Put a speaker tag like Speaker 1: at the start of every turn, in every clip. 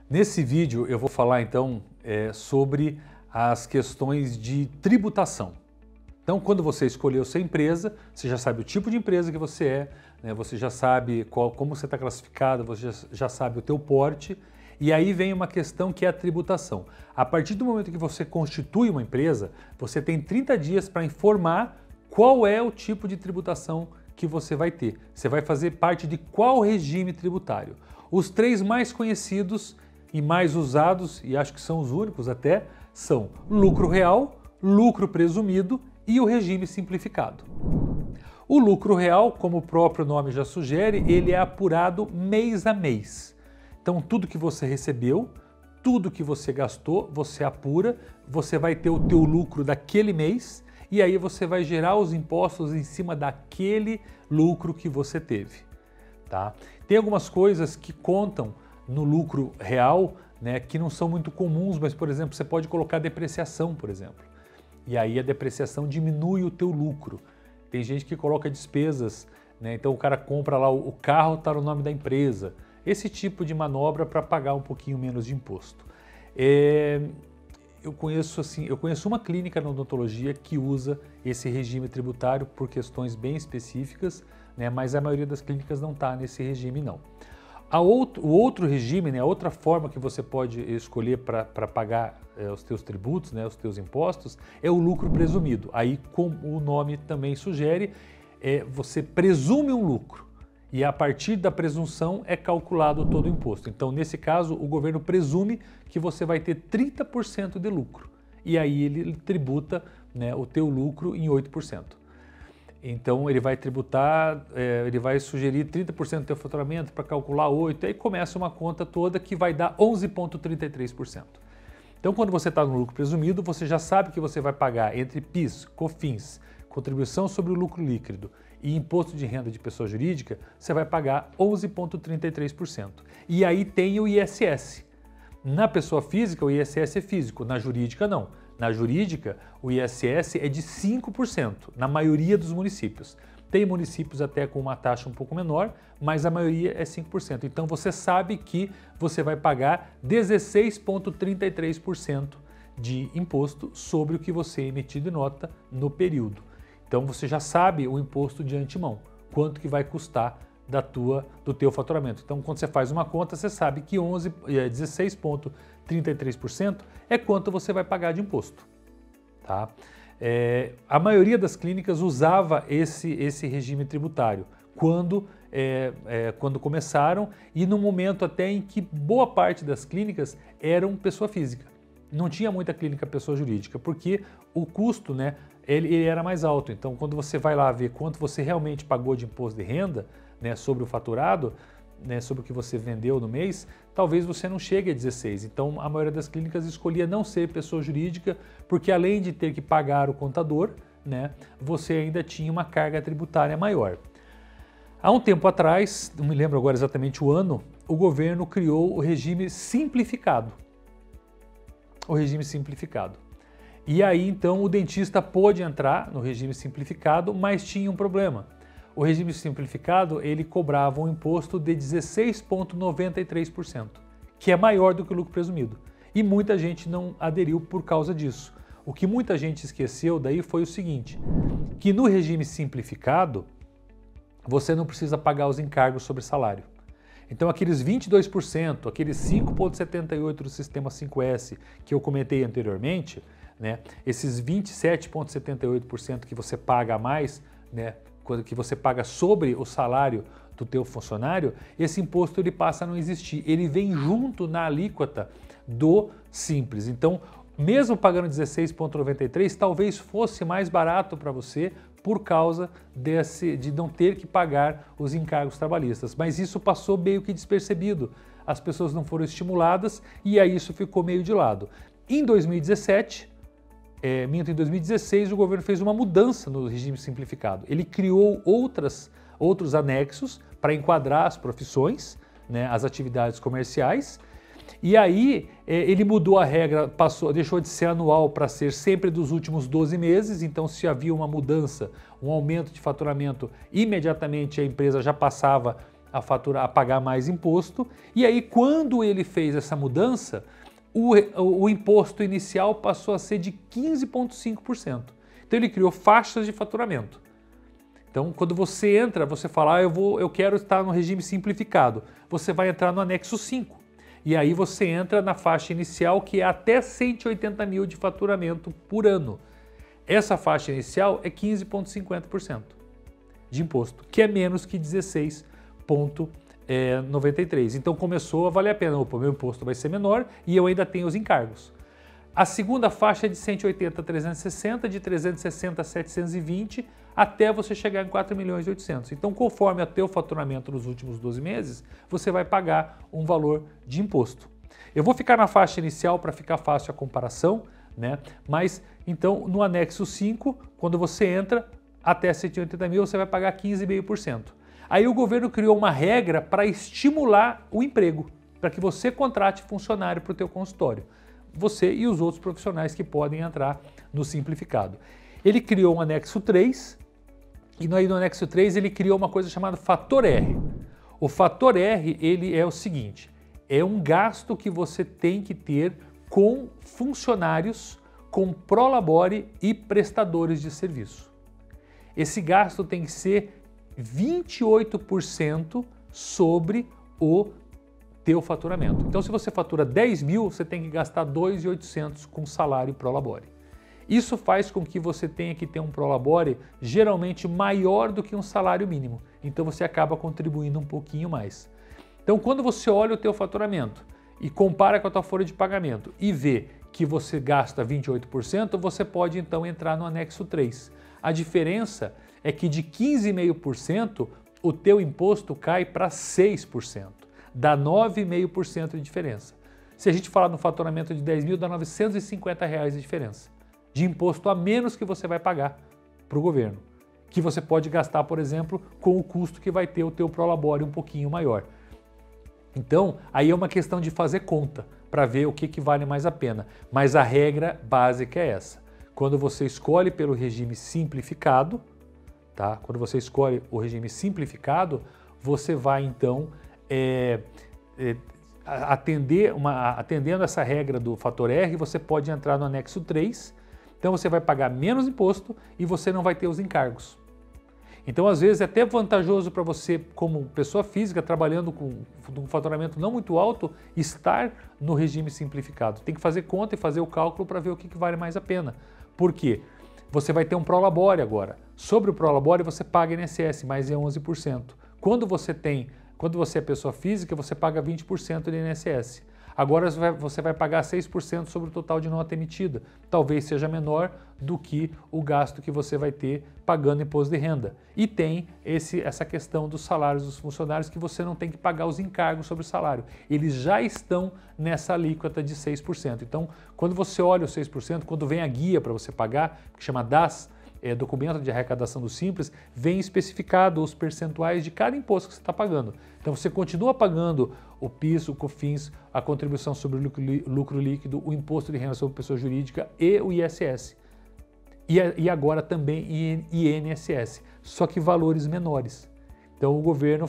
Speaker 1: Nesse vídeo eu vou falar então sobre as questões de tributação. Então, quando você escolheu sua empresa, você já sabe o tipo de empresa que você é, né? Você já sabe como você está classificado, você já sabe o teu porte, e aí vem uma questão que é a tributação. A partir do momento que você constitui uma empresa, você tem 30 dias para informar qual é o tipo de tributação que você vai ter. Você vai fazer parte de qual regime tributário? Os três mais conhecidos e mais usados, e acho que são os únicos até, são lucro real, lucro presumido e o regime simplificado. O lucro real, como o próprio nome já sugere, ele é apurado mês a mês. Então tudo que você recebeu, tudo que você gastou, você apura, você vai ter o teu lucro daquele mês e aí você vai gerar os impostos em cima daquele lucro que você teve. Tá? Tem algumas coisas que contam no lucro real, né, que não são muito comuns, mas, por exemplo, você pode colocar depreciação, por exemplo. E aí a depreciação diminui o teu lucro. Tem gente que coloca despesas, né, então o cara compra lá, o carro está no nome da empresa. Esse tipo de manobra para pagar um pouquinho menos de imposto. Eu conheço uma clínica na odontologia que usa esse regime tributário por questões bem específicas, né, mas a maioria das clínicas não está nesse regime, não. O outro regime, né, a outra forma que você pode escolher para pagar os teus tributos, né, os teus impostos, é o lucro presumido. Aí, como o nome também sugere, você presume um lucro e a partir da presunção é calculado todo o imposto. Então, nesse caso, o governo presume que você vai ter 30% de lucro e aí ele tributa, né, o teu lucro em 8%. Então ele vai tributar, ele vai sugerir 30% do teu faturamento para calcular 8%, aí começa uma conta toda que vai dar 11,33%. Então quando você está no lucro presumido, você já sabe que você vai pagar entre PIS, COFINS, contribuição sobre o lucro líquido e imposto de renda de pessoa jurídica, você vai pagar 11,33%. E aí tem o ISS. Na pessoa física, o ISS é físico, na jurídica não. Na jurídica, o ISS é de 5%, na maioria dos municípios. Tem municípios até com uma taxa um pouco menor, mas a maioria é 5%. Então você sabe que você vai pagar 16,33% de imposto sobre o que você emitiu de nota no período. Então você já sabe o imposto de antemão, quanto que vai custar do teu faturamento. Então quando você faz uma conta, você sabe que 16,33% é quanto você vai pagar de imposto. Tá? A maioria das clínicas usava esse regime tributário quando começaram e no momento até em que boa parte das clínicas eram pessoa física. Não tinha muita clínica pessoa jurídica, porque o custo, né, ele era mais alto. Então quando você vai lá ver quanto você realmente pagou de imposto de renda, né, sobre o faturado, né, sobre o que você vendeu no mês, talvez você não chegue a 16. Então a maioria das clínicas escolhia não ser pessoa jurídica, porque além de ter que pagar o contador, né, você ainda tinha uma carga tributária maior. Há um tempo atrás, não me lembro agora exatamente o ano, o governo criou o regime simplificado. O regime simplificado. E aí então o dentista pôde entrar no regime simplificado, mas tinha um problema. O regime simplificado, ele cobrava um imposto de 16,93%, que é maior do que o lucro presumido. E muita gente não aderiu por causa disso. O que muita gente esqueceu daí foi o seguinte, que no regime simplificado, você não precisa pagar os encargos sobre salário. Então aqueles 22%, aqueles 5,78% do sistema 5S que eu comentei anteriormente, né, esses 27,78% que você paga a mais, né, que você paga sobre o salário do teu funcionário, esse imposto ele passa a não existir. Ele vem junto na alíquota do Simples. Então, mesmo pagando 16,93, talvez fosse mais barato para você por causa de não ter que pagar os encargos trabalhistas. Mas isso passou meio que despercebido. As pessoas não foram estimuladas e aí isso ficou meio de lado. Em 2017... em 2016, o governo fez uma mudança no regime simplificado. Ele criou outros anexos para enquadrar as profissões, né, as atividades comerciais, e aí ele mudou a regra, deixou de ser anual para ser sempre dos últimos 12 meses, então se havia uma mudança, um aumento de faturamento, imediatamente a empresa já passava a pagar mais imposto, e aí quando ele fez essa mudança, o imposto inicial passou a ser de 15,5%. Então ele criou faixas de faturamento. Então quando você entra, você fala, eu quero estar no regime simplificado, você vai entrar no anexo 5. E aí você entra na faixa inicial, que é até 180 mil de faturamento por ano. Essa faixa inicial é 15,50% de imposto, que é menos que 16,93%. Então começou a valer a pena. Opa, meu imposto vai ser menor e eu ainda tenho os encargos. A segunda faixa é de 180 a 360, de 360 a 720, até você chegar em 4.800.000. Então, conforme o teu faturamento nos últimos 12 meses, você vai pagar um valor de imposto. Eu vou ficar na faixa inicial para ficar fácil a comparação, né? Mas, então, no anexo 5, quando você entra, até 180 mil, você vai pagar 15,5%. Aí o governo criou uma regra para estimular o emprego, para que você contrate funcionário para o teu consultório. Você e os outros profissionais que podem entrar no simplificado. Ele criou um anexo 3, e no anexo 3 ele criou uma coisa chamada fator R. O fator R, ele é o seguinte, é um gasto que você tem que ter com funcionários, com prolabore e prestadores de serviço. Esse gasto tem que ser 28% sobre o teu faturamento. Então, se você fatura 10 mil, você tem que gastar 2.800 com salário prolabore. Isso faz com que você tenha que ter um prolabore geralmente maior do que um salário mínimo. Então, você acaba contribuindo um pouquinho mais. Então, quando você olha o teu faturamento e compara com a tua folha de pagamento e vê que você gasta 28%, você pode então entrar no anexo 3. A diferença é que de 15,5% o teu imposto cai para 6%. Dá 9,5% de diferença. Se a gente falar no faturamento de 10 mil, dá R$950 de diferença de imposto a menos que você vai pagar para o governo, que você pode gastar, por exemplo, com o custo que vai ter o teu prolabore um pouquinho maior. Então, aí é uma questão de fazer conta para ver o que vale mais a pena. Mas a regra básica é essa. Quando você escolhe pelo regime simplificado, tá? Quando você escolhe o regime simplificado, você vai então atendendo essa regra do fator R, você pode entrar no anexo 3, então você vai pagar menos imposto e você não vai ter os encargos. Então, às vezes, é até vantajoso para você, como pessoa física, trabalhando com um faturamento não muito alto, estar no regime simplificado. Tem que fazer conta e fazer o cálculo para ver o que vale mais a pena. Por quê? Você vai ter um prolabore agora. Sobre o prolabore, você paga INSS, mais é 11%. Quando você é pessoa física, você paga 20% de INSS. Agora você vai pagar 6% sobre o total de nota emitida. Talvez seja menor do que o gasto que você vai ter pagando imposto de renda. E tem essa questão dos salários dos funcionários, que você não tem que pagar os encargos sobre o salário. Eles já estão nessa alíquota de 6%. Então, quando você olha os 6%, quando vem a guia para você pagar, que chama DAS, documento de arrecadação do Simples, vem especificado os percentuais de cada imposto que você está pagando. Então você continua pagando o PIS, o COFINS, a contribuição sobre o lucro líquido, o imposto de renda sobre pessoa jurídica e o ISS. E agora também INSS, só que valores menores. Então o governo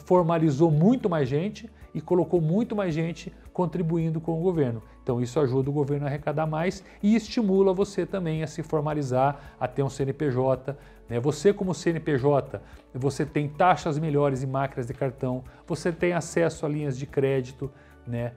Speaker 1: formalizou muito mais gente e colocou muito mais gente contribuindo com o governo. Então isso ajuda o governo a arrecadar mais e estimula você também a se formalizar, a ter um CNPJ. Né? Você como CNPJ, você tem taxas melhores em máquinas de cartão, você tem acesso a linhas de crédito, né?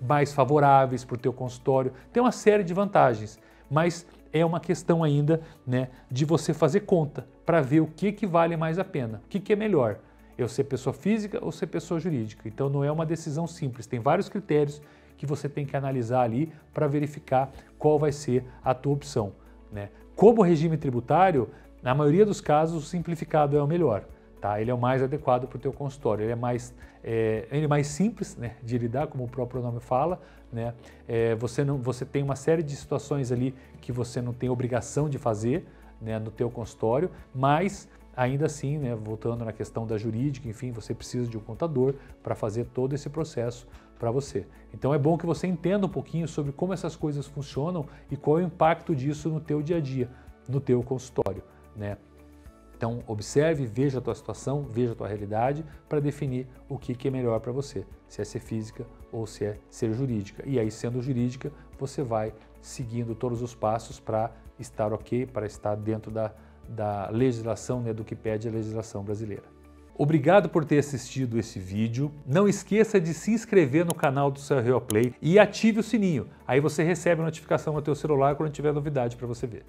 Speaker 1: Mais favoráveis para o teu consultório. Tem uma série de vantagens, mas é uma questão ainda, né, de você fazer conta para ver o que vale mais a pena, o que é melhor. Eu ser pessoa física ou ser pessoa jurídica. Então não é uma decisão simples, tem vários critérios que você tem que analisar ali para verificar qual vai ser a tua opção. Né? Como regime tributário, na maioria dos casos o simplificado é o melhor. Tá? Ele é o mais adequado para o teu consultório, ele é mais simples, né, de lidar, como o próprio nome fala. Né? Você tem uma série de situações ali que você não tem obrigação de fazer, né, no teu consultório, mas ainda assim, né, voltando na questão da jurídica, enfim, você precisa de um contador para fazer todo esse processo para você. Então é bom que você entenda um pouquinho sobre como essas coisas funcionam e qual é o impacto disso no teu dia a dia, no teu consultório. Né? Então, observe, veja a tua situação, veja a tua realidade para definir o que é melhor para você, se é ser física ou se é ser jurídica. E aí, sendo jurídica, você vai seguindo todos os passos para estar ok, para estar dentro da legislação, né, do que pede a legislação brasileira. Obrigado por ter assistido esse vídeo. Não esqueça de se inscrever no canal do CRO Play e ative o sininho. Aí você recebe a notificação no teu celular quando tiver novidade para você ver.